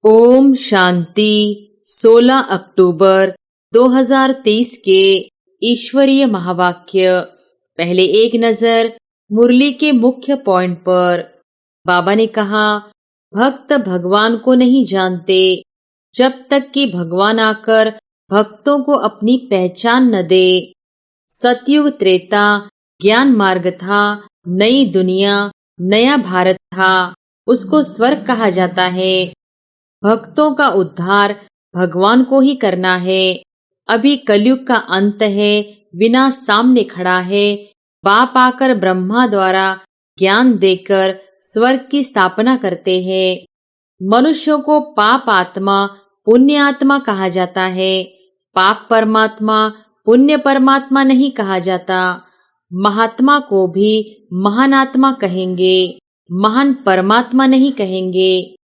ओम शांति। 16 अक्टूबर 2023 के ईश्वरीय महावाक्य। पहले एक नजर मुरली के मुख्य पॉइंट पर। बाबा ने कहा, भक्त भगवान को नहीं जानते जब तक कि भगवान आकर भक्तों को अपनी पहचान न दे। सतयुग त्रेता ज्ञान मार्ग था, नई दुनिया नया भारत था, उसको स्वर्ग कहा जाता है। भक्तों का उद्धार भगवान को ही करना है। अभी कलयुग का अंत है, विनाश सामने खड़ा है। बाप आकर ब्रह्मा द्वारा ज्ञान देकर स्वर्ग की स्थापना करते हैं। मनुष्यों को पाप आत्मा पुण्य आत्मा कहा जाता है। पाप परमात्मा पुण्य परमात्मा नहीं कहा जाता। महात्मा को भी महान आत्मा कहेंगे, महान परमात्मा नहीं कहेंगे।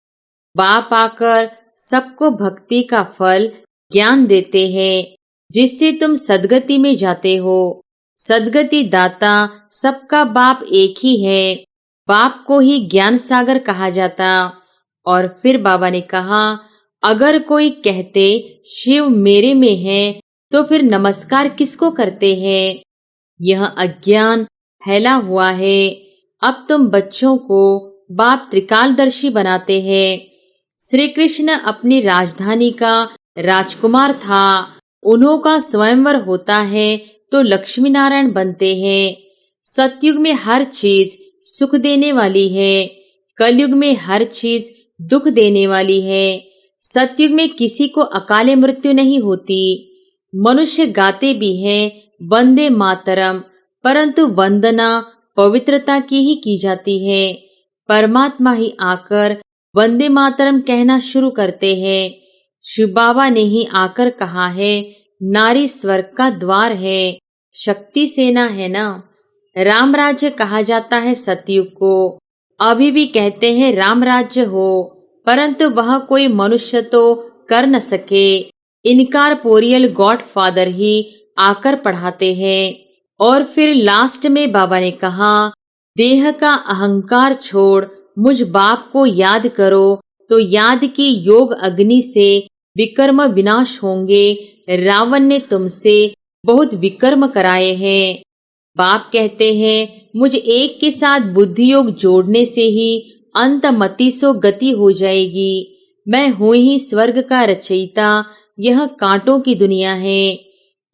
बाप आकर सबको भक्ति का फल ज्ञान देते हैं, जिससे तुम सदगति में जाते हो। सदगति दाता सबका बाप एक ही है। बाप को ही ज्ञान सागर कहा जाता। और फिर बाबा ने कहा, अगर कोई कहते शिव मेरे में है तो फिर नमस्कार किसको करते हैं? यह अज्ञान फैला हुआ है। अब तुम बच्चों को बाप त्रिकालदर्शी बनाते हैं। श्री कृष्ण अपनी राजधानी का राजकुमार था। उन्हों का स्वयंवर होता है तो लक्ष्मी नारायण बनते हैं। सतयुग में हर चीज सुख देने वाली है, कलयुग में हर चीज दुख देने वाली है। सतयुग में किसी को अकाले मृत्यु नहीं होती। मनुष्य गाते भी हैं वंदे मातरम, परंतु वंदना पवित्रता की ही की जाती है। परमात्मा ही आकर वंदे मातरम कहना शुरू करते हैं। शिव बाबा ने ही आकर कहा है, नारी स्वर्ग का द्वार है, शक्ति सेना है ना। राम राज्य कहा जाता है सतयुग को। अभी भी कहते हैं राम राज्य हो, परंतु वह कोई मनुष्य तो कर न सके। इनकार पोरियल गॉड फादर ही आकर पढ़ाते हैं। और फिर लास्ट में बाबा ने कहा, देह का अहंकार छोड़ मुझ बाप को याद करो तो याद की योग अग्नि से विकर्म विनाश होंगे। रावण ने तुमसे बहुत विकर्म कराए हैं। बाप कहते हैं, मुझ एक के साथ बुद्धि योग जोड़ने से ही अंत मति सो गति हो जाएगी। मैं हूं ही स्वर्ग का रचयिता, यह कांटों की दुनिया है।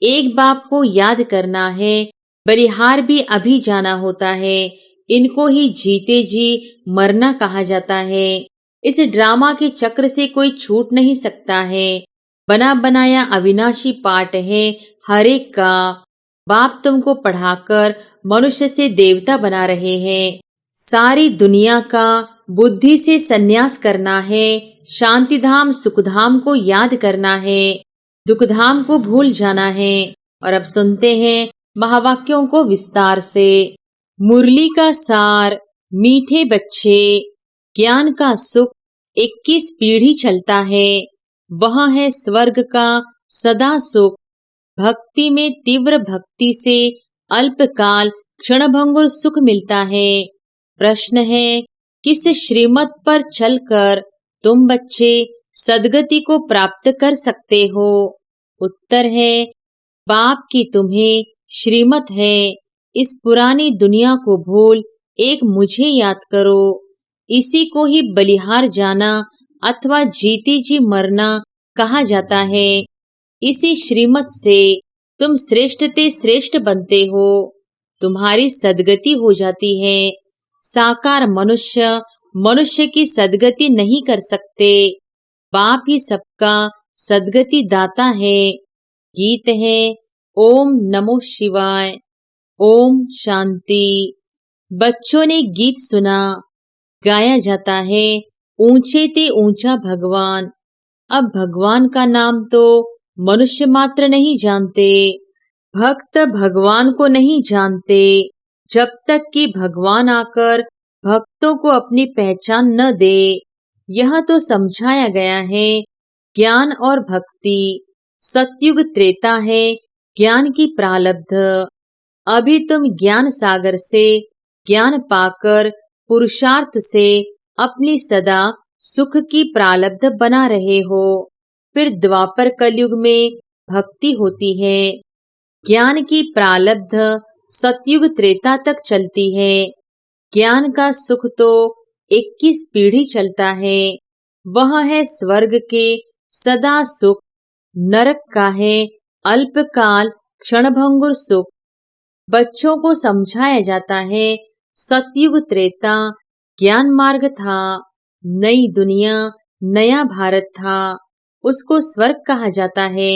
एक बाप को याद करना है, बलिहार भी अभी जाना होता है। इनको ही जीते जी मरना कहा जाता है। इस ड्रामा के चक्र से कोई छूट नहीं सकता है। बना बनाया अविनाशी पाठ है हर एक का। बाप तुमको पढ़ाकर मनुष्य से देवता बना रहे हैं। सारी दुनिया का बुद्धि से संन्यास करना है। शांतिधाम सुखधाम को याद करना है, दुखधाम को भूल जाना है। और अब सुनते हैं महावाक्यों को विस्तार से। मुरली का सार, मीठे बच्चे, ज्ञान का सुख 21 पीढ़ी चलता है। वह है स्वर्ग का सदा सुख। भक्ति में तीव्र भक्ति से अल्पकाल क्षणभंगुर सुख मिलता है। प्रश्न है, किस श्रीमत पर चलकर तुम बच्चे सदगति को प्राप्त कर सकते हो? उत्तर है, बाप की तुम्हें श्रीमत है। इस पुरानी दुनिया को भूल एक मुझे याद करो। इसी को ही बलिहार जाना अथवा जीती जी मरना कहा जाता है। इसी श्रीमत से तुम श्रेष्ठ ते श्रेष्ठ बनते हो। तुम्हारी सदगति हो जाती है। साकार मनुष्य मनुष्य की सदगति नहीं कर सकते। बाप ही सबका सदगति दाता है। गीत है, ओम नमो शिवाय। ओम शांति। बच्चों ने गीत सुना। गाया जाता है, ऊंचे ते ऊंचा भगवान। अब भगवान का नाम तो मनुष्य मात्र नहीं जानते। भक्त भगवान को नहीं जानते जब तक कि भगवान आकर भक्तों को अपनी पहचान न दे। यह तो समझाया गया है। ज्ञान और भक्ति, सतयुग त्रेता है ज्ञान की प्रालब्ध। अभी तुम ज्ञान सागर से ज्ञान पाकर पुरुषार्थ से अपनी सदा सुख की प्रारब्ध बना रहे हो। फिर द्वापर कलयुग में भक्ति होती है। ज्ञान की प्रारब्ध सतयुग त्रेता तक चलती है। ज्ञान का सुख तो 21 पीढ़ी चलता है। वह है स्वर्ग के सदा सुख। नरक का है अल्पकाल क्षणभंगुर सुख। बच्चों को समझाया जाता है सतयुग त्रेता ज्ञान मार्ग था। नई दुनिया नया भारत था, उसको स्वर्ग कहा जाता है।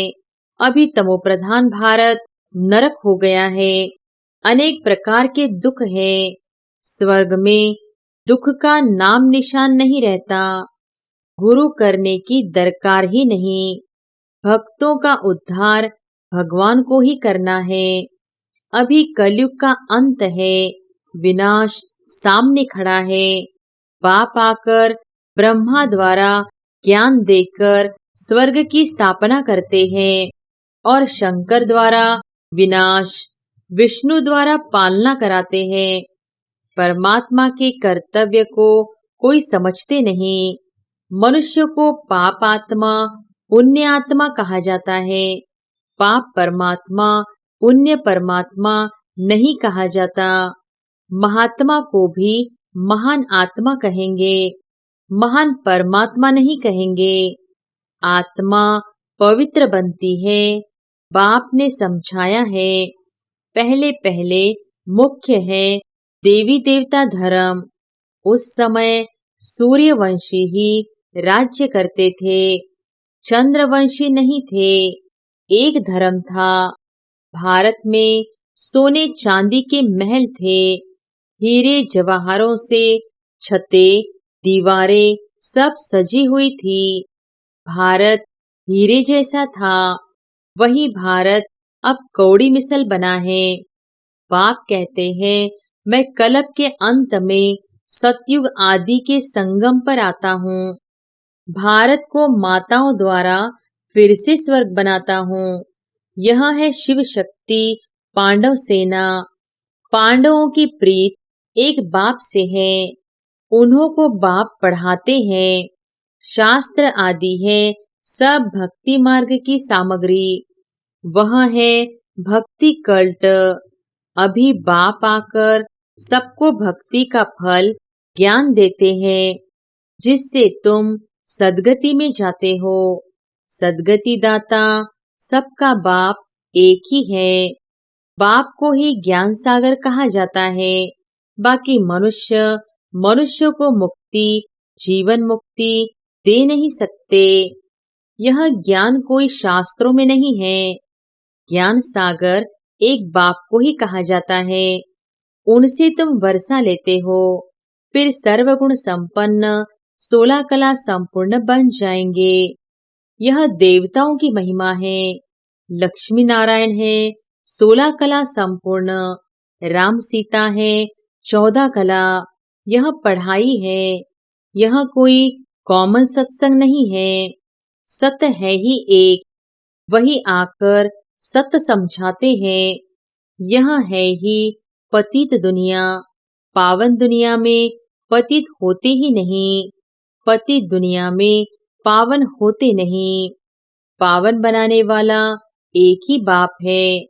अभी तमोप्रधान भारत नरक हो गया है। अनेक प्रकार के दुख है। स्वर्ग में दुख का नाम निशान नहीं रहता। गुरु करने की दरकार ही नहीं। भक्तों का उद्धार भगवान को ही करना है। अभी कलयुग का अंत है। विनाश सामने खड़ा है। बाप आकर ब्रह्मा द्वारा ज्ञान देकर स्वर्ग की स्थापना करते हैं और शंकर द्वारा विनाश, विष्णु द्वारा पालना कराते हैं। परमात्मा के कर्तव्य को कोई समझते नहीं। मनुष्य को पाप आत्मा पुण्य आत्मा कहा जाता है। पाप परमात्मा पुण्य परमात्मा नहीं कहा जाता। महात्मा को भी महान आत्मा कहेंगे, महान परमात्मा नहीं कहेंगे। आत्मा पवित्र बनती है। बाप ने समझाया है। पहले पहले मुख्य है देवी देवता धर्म। उस समय सूर्यवंशी ही राज्य करते थे, चंद्रवंशी नहीं थे। एक धर्म था। भारत में सोने चांदी के महल थे। हीरे जवाहरों से छतें दीवारें सब सजी हुई थी। भारत हीरे जैसा था। वही भारत अब कौड़ी मिसल बना है। बाप कहते हैं मैं कल्प के अंत में सतयुग आदि के संगम पर आता हूँ। भारत को माताओं द्वारा फिर से स्वर्ग बनाता हूँ। यह है शिव शक्ति पांडव सेना। पांडवों की प्रीत एक बाप से है। उन्हों को बाप पढ़ाते हैं। शास्त्र आदि है सब भक्ति मार्ग की सामग्री। वह है भक्ति कल्ट। अभी बाप आकर सबको भक्ति का फल ज्ञान देते हैं, जिससे तुम सदगति में जाते हो। सदगति दाता सबका बाप एक ही है। बाप को ही ज्ञान सागर कहा जाता है। बाकी मनुष्य मनुष्य को मुक्ति जीवन मुक्ति दे नहीं सकते। यह ज्ञान कोई शास्त्रों में नहीं है। ज्ञान सागर एक बाप को ही कहा जाता है। उनसे तुम वर्षा लेते हो, फिर सर्वगुण संपन्न 16 कला संपूर्ण बन जाएंगे। यह देवताओं की महिमा है। लक्ष्मी नारायण है 16 कला संपूर्ण। राम सीता है 14 कला। यह पढ़ाई है। यह कोई कॉमन सत्संग नहीं है। सत्य है ही एक। वही आकर सत्य समझाते हैं। यह है ही पतित दुनिया। पावन दुनिया में पतित होते ही नहीं। पतित दुनिया में पावन होते नहीं। पावन बनाने वाला एक ही बाप है।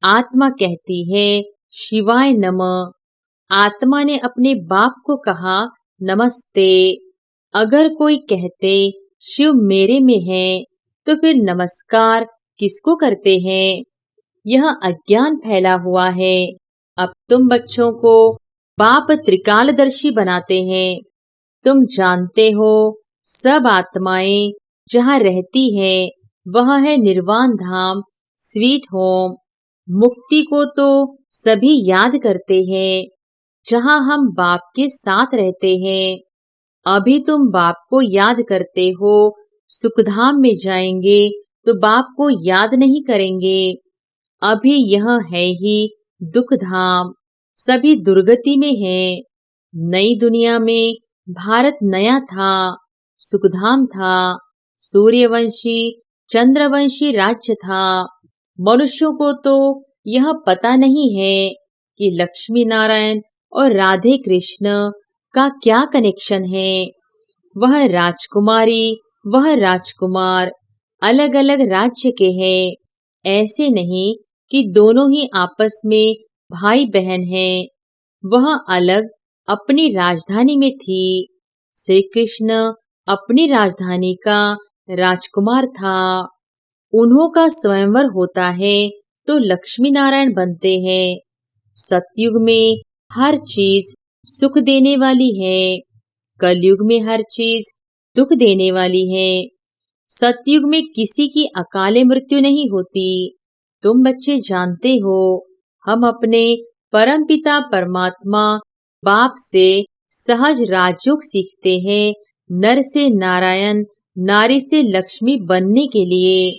आत्मा कहती है शिवाय नमः। आत्मा ने अपने बाप को कहा नमस्ते। अगर कोई कहते शिव मेरे में है तो फिर नमस्कार किसको करते हैं? यह अज्ञान फैला हुआ है। अब तुम बच्चों को बाप त्रिकालदर्शी बनाते हैं। तुम जानते हो सब आत्माएं जहाँ रहती है वह है निर्वाण धाम स्वीट होम। मुक्ति को तो सभी याद करते हैं जहाँ हम बाप के साथ रहते हैं। अभी तुम बाप को याद करते हो। सुखधाम में जाएंगे तो बाप को याद नहीं करेंगे। अभी यह है ही दुख धाम। सभी दुर्गति में है। नई दुनिया में भारत नया था। सुखधाम था। सूर्यवंशी चंद्रवंशी राज्य था। मनुष्यों को तो यह पता नहीं है कि लक्ष्मी नारायण और राधे कृष्ण का क्या कनेक्शन है। वह राजकुमारी, वह राजकुमार अलग अलग राज्य के हैं। ऐसे नहीं कि दोनों ही आपस में भाई बहन हैं। वह अलग अपनी राजधानी में थी। श्री कृष्ण अपनी राजधानी का राजकुमार था। उन्हों का स्वयंवर होता है तो लक्ष्मी नारायण बनते हैं। सतयुग में हर चीज सुख देने वाली है, कलयुग में हर चीज दुख देने वाली है। सतयुग में किसी की अकाले मृत्यु नहीं होती। तुम बच्चे जानते हो, हम अपने परमपिता परमात्मा बाप से सहज राजयोग सीखते हैं, नर से नारायण, नारी से लक्ष्मी बनने के लिए।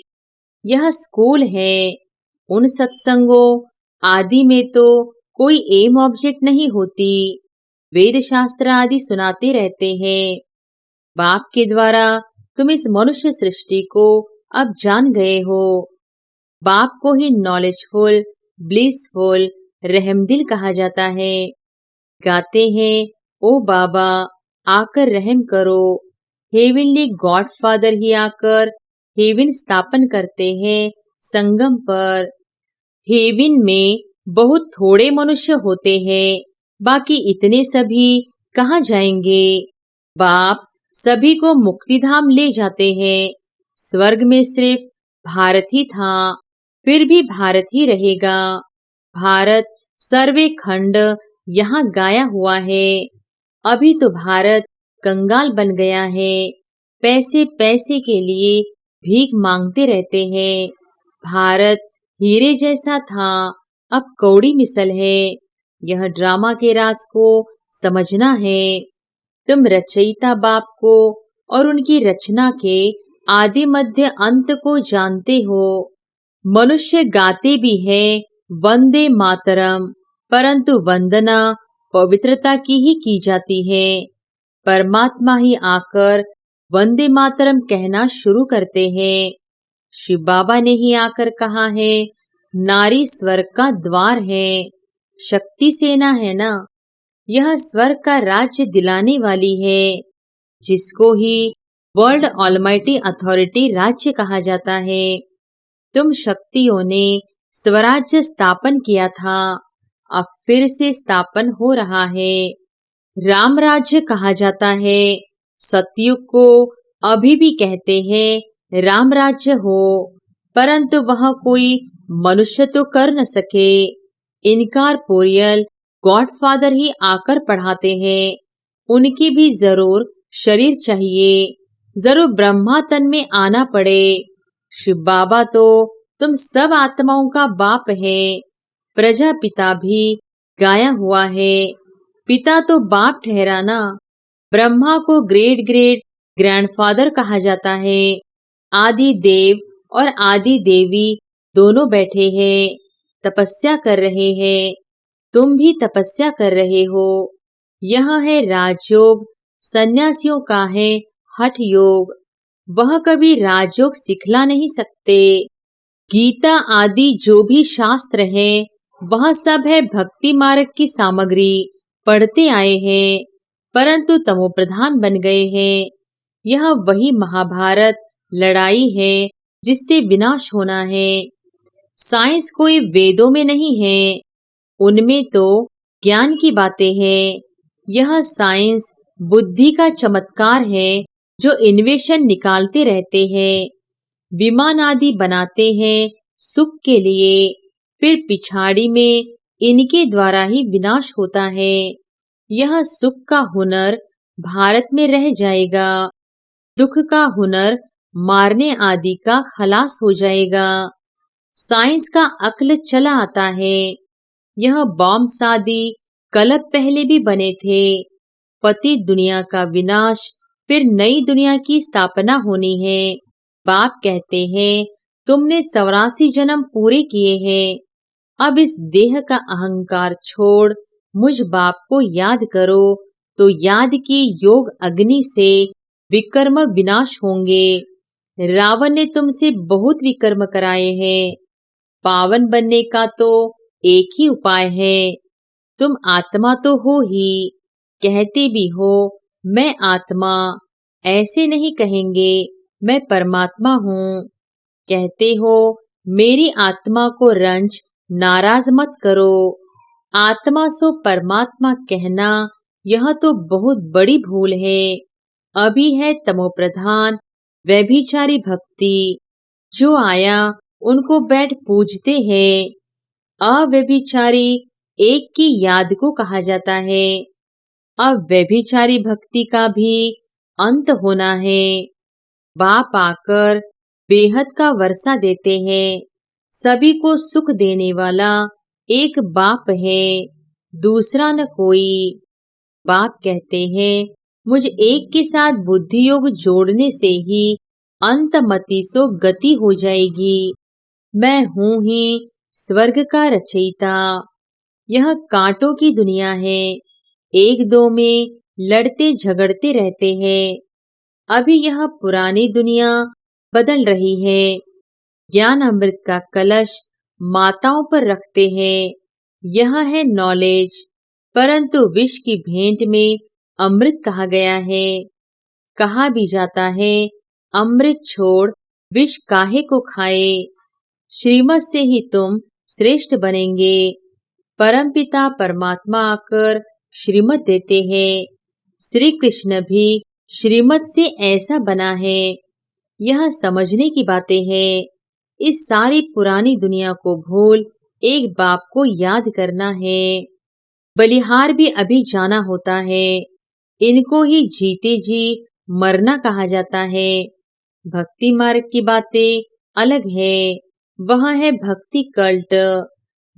यह स्कूल है। उन सत्संगों आदि में तो कोई एम ऑब्जेक्ट नहीं होती। वेद शास्त्र आदि सुनाते रहते हैं। बाप के द्वारा तुम इस मनुष्य सृष्टि को अब जान गए हो। बाप को ही नॉलेजफुल, ब्लिसफुल, रहमदिल कहा जाता है। गाते हैं, ओ बाबा आकर रहम करो। हेवनली गॉड फादर ही आकर हेवन स्थापन करते हैं संगम पर। हेवन में बहुत थोड़े मनुष्य होते हैं, बाकी इतने सभी कहाँ जाएंगे। बाप सभी को मुक्ति धाम ले जाते हैं। स्वर्ग में सिर्फ भारत ही था, फिर भी भारत ही रहेगा। भारत सर्वे खंड यहाँ गाया हुआ है। अभी तो भारत कंगाल बन गया है। पैसे पैसे के लिए भीख मांगते रहते हैं। भारत हीरे जैसा था, अब कौड़ी मिसल है। यह ड्रामा के राज को समझना है। तुम रचयिता बाप को और उनकी रचना के आदि मध्य अंत को जानते हो। मनुष्य गाते भी हैं वंदे मातरम, परंतु वंदना पवित्रता की ही की जाती है। परमात्मा ही आकर वंदे मातरम कहना शुरू करते हैं। शिव बाबा ने ही आकर कहा है, नारी स्वर्ग का द्वार है। शक्ति सेना है ना, यह स्वर्ग का राज्य दिलाने वाली है, जिसको ही वर्ल्ड ऑलमाइटी अथॉरिटी राज्य कहा जाता है। तुम शक्तियों ने स्वराज्य स्थापन किया था, अब फिर से स्थापन हो रहा है। राम राज्य कहा जाता है। सतयुग को अभी भी कहते हैं राम राज्य हो, परंतु वह कोई मनुष्य तो कर न सके। इनकॉर्पोरियल गॉडफादर ही आकर पढ़ाते हैं। उनकी भी जरूर शरीर चाहिए, जरूर ब्रह्मा तन में आना पड़े। शिव बाबा तो तुम सब आत्माओं का बाप है। प्रजापिता भी गाया हुआ है। पिता तो बाप ठहरा ना। ब्रह्मा को ग्रेट ग्रेट ग्रैंडफादर कहा जाता है। आदि देव और आदि देवी दोनों बैठे हैं, तपस्या कर रहे हैं। तुम भी तपस्या कर रहे हो। यह है राजयोग, सन्यासियों का है हठ योग। वह कभी राजयोग सिखला नहीं सकते। गीता आदि जो भी शास्त्र है, वह सब है भक्ति मार्ग की सामग्री। पढ़ते आए हैं, परंतु तमोप्रधान बन गए हैं। यह वही महाभारत लड़ाई है जिससे विनाश होना है। साइंस कोई वेदों में नहीं है, उनमें तो ज्ञान की बातें हैं। यह साइंस बुद्धि का चमत्कार है, जो इन्वेशन निकालते रहते हैं। विमान आदि बनाते हैं सुख के लिए, फिर पिछाड़ी में इनके द्वारा ही विनाश होता है। यह सुख का हुनर भारत में रह जाएगा, दुख का हुनर मारने आदि का खलास हो जाएगा। साइंस का अक्ल चला आता है। यह बॉम्ब आदि कलप पहले भी बने थे। पति दुनिया का विनाश, फिर नई दुनिया की स्थापना होनी है। बाप कहते हैं, तुमने 84 जन्म पूरे किए हैं, अब इस देह का अहंकार छोड़ मुझ बाप को याद करो, तो याद की योग अग्नि से विकर्म विनाश होंगे। रावण ने तुमसे बहुत विकर्म कराए हैं। पावन बनने का तो एक ही उपाय है। तुम आत्मा तो हो ही, कहते भी हो मैं आत्मा, ऐसे नहीं कहेंगे मैं परमात्मा हूँ। कहते हो मेरी आत्मा को रंज नाराज मत करो। आत्मा सो परमात्मा कहना यह तो बहुत बड़ी भूल है। अभी है तमोप्रधान व्यभिचारी भक्ति। जो आया उनको बैठ पूजते हैं। अव्यभिचारी एक की याद को कहा जाता है। अब व्यभिचारी भक्ति का भी अंत होना है। बाप आकर बेहद का वर्षा देते हैं। सभी को सुख देने वाला एक बाप है, दूसरा न कोई। बाप कहते हैं मुझ एक के साथ बुद्धि योग जोड़ने से ही अंतमति सो गति हो जाएगी। मैं हूँ ही स्वर्ग का रचयिता। यह कांटों की दुनिया है। एक दो में लड़ते झगड़ते रहते हैं। अभी यह पुरानी दुनिया बदल रही है। ज्ञान अमृत का कलश माताओं पर रखते हैं। यह है नॉलेज, परंतु विष की भेंट में अमृत कहा गया है। कहा भी जाता है अमृत छोड़ विष काहे को खाए। श्रीमत से ही तुम श्रेष्ठ बनेंगे। परमपिता परमात्मा आकर श्रीमत देते हैं। श्री कृष्ण भी श्रीमत से ऐसा बना है। यह समझने की बातें हैं। इस सारी पुरानी दुनिया को भूल एक बाप को याद करना है। बलिहार भी अभी जाना होता है। इनको ही जीते जी मरना कहा जाता है। भक्ति मार्ग की बातें अलग है। वह है भक्ति कल्ट।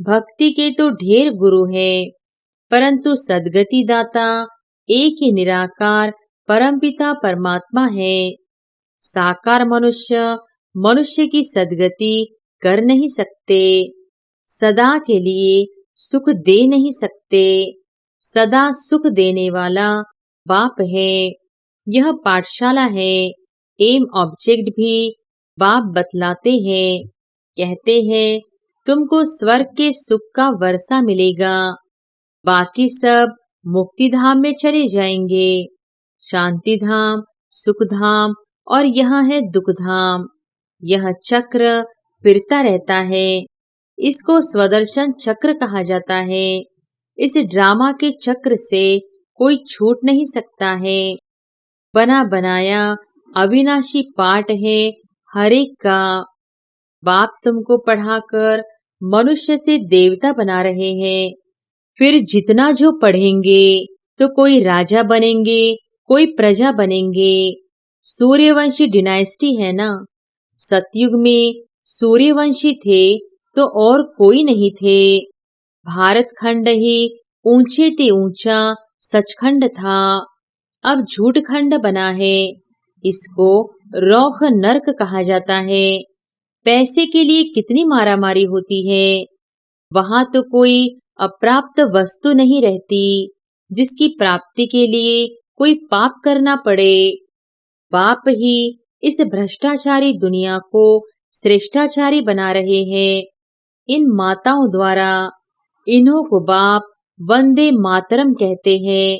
भक्ति के तो ढेर गुरु हैं, परंतु सदगति दाता एक ही निराकार परमपिता परमात्मा है। साकार मनुष्य मनुष्य की सदगति कर नहीं सकते। सदा के लिए सुख दे नहीं सकते। सदा सुख देने वाला बाप है। यह पाठशाला है। एम ऑब्जेक्ट भी बाप बतलाते हैं। कहते हैं तुमको स्वर्ग के सुख का वर्षा मिलेगा। बाकी सब मुक्ति धाम में चले जाएंगे। शांति धाम, सुख धाम और यहाँ है दुख धाम। यह चक्र फिरता रहता है। इसको स्वदर्शन चक्र कहा जाता है। इस ड्रामा के चक्र से कोई छूट नहीं सकता है। बना बनाया अविनाशी पाठ है हर एक का। बाप तुमको पढ़ाकर मनुष्य से देवता बना रहे हैं। फिर जितना जो पढ़ेंगे तो कोई राजा बनेंगे, कोई प्रजा बनेंगे। सूर्यवंशी डिनाइस्टी है ना। सतयुग में सूर्यवंशी थे तो और कोई नहीं थे। भारत खंड ही ऊंचे ते ऊंचा सचखंड था। अब झूठ खंड बना है। इसको रौख नरक कहा जाता है। पैसे के लिए कितनी मारामारी होती है। वहां तो कोई अप्राप्त वस्तु नहीं रहती जिसकी प्राप्ति के लिए कोई पाप करना पड़े। बाप ही इस भ्रष्टाचारी दुनिया को श्रेष्ठाचारी बना रहे हैं इन माताओं द्वारा। इन्हों को बाप वंदे मातरम कहते हैं।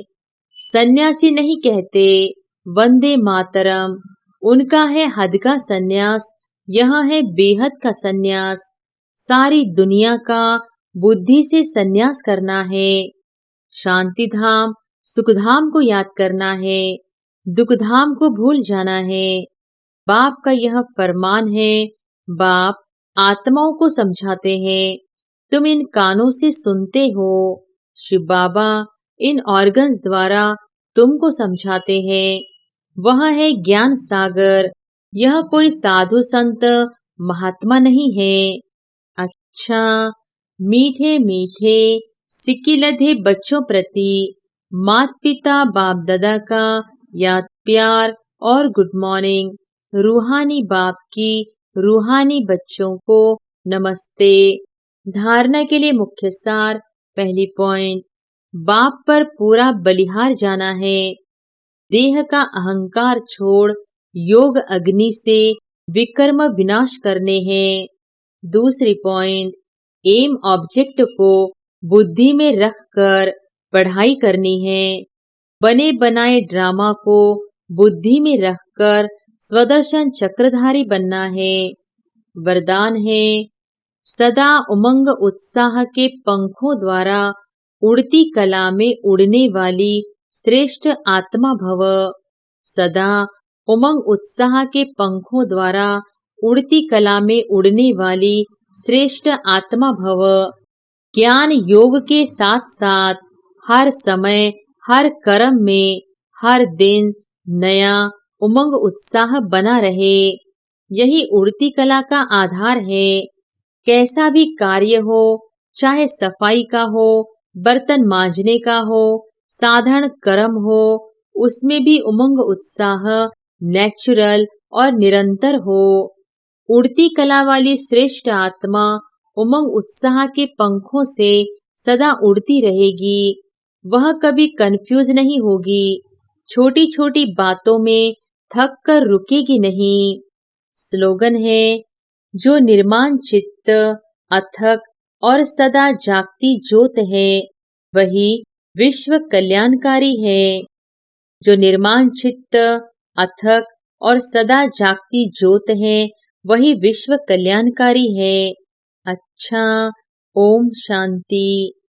सन्यासी नहीं कहते वंदे मातरम। उनका है हद का सन्यास, यह है बेहद का सन्यास। सारी दुनिया का बुद्धि से सन्यास करना है। शांति धाम सुख धाम को याद करना है। दुख धाम को भूल जाना है। बाप का यह फरमान है। बाप आत्माओं को समझाते हैं। तुम इन कानों से सुनते हो। शिव बाबा इन ऑर्गन्स द्वारा तुमको समझाते हैं। वह है ज्ञान सागर। यह कोई साधु संत महात्मा नहीं है। अच्छा, मीठे मीठे सिक्की लधे बच्चों प्रति मात पिता बाप दादा का याद प्यार और गुड मॉर्निंग। रूहानी बाप की रूहानी बच्चों को नमस्ते। धारणा के लिए मुख्य सार। पहली पॉइंट, बाप पर पूरा बलिहार जाना है। देह का अहंकार छोड़ योग अग्नि से विकर्म विनाश करने हैं। दूसरी पॉइंट, एम ऑब्जेक्ट को बुद्धि में रखकर पढ़ाई करनी है। बने बनाए ड्रामा को बुद्धि में रखकर स्वदर्शन चक्रधारी बनना है। वरदान है, सदा उमंग उत्साह के पंखों द्वारा उड़ती कला में उड़ने वाली श्रेष्ठ आत्मा भव। सदा उमंग उत्साह के पंखों द्वारा उड़ती कला में उड़ने वाली श्रेष्ठ आत्मा भव। ज्ञान योग के साथ साथ हर समय हर कर्म में हर दिन नया उमंग उत्साह बना रहे, यही उड़ती कला का आधार है। कैसा भी कार्य हो, चाहे सफाई का हो, बर्तन मांजने का हो, साधारण कर्म हो, उसमें भी उमंग उत्साह नेचुरल और निरंतर हो। उड़ती कला वाली श्रेष्ठ आत्मा उमंग उत्साह के पंखों से सदा उड़ती रहेगी। वह कभी कंफ्यूज नहीं होगी, छोटी छोटी बातों में थक कर रुकेगी नहीं। स्लोगन है, जो निर्माण चित्त अथक और सदा जागती ज्योत है, वही विश्व कल्याणकारी है। जो निर्माण चित्त अथक और सदा जागती ज्योत है, वही विश्व कल्याणकारी है। अच्छा, ओम शांति।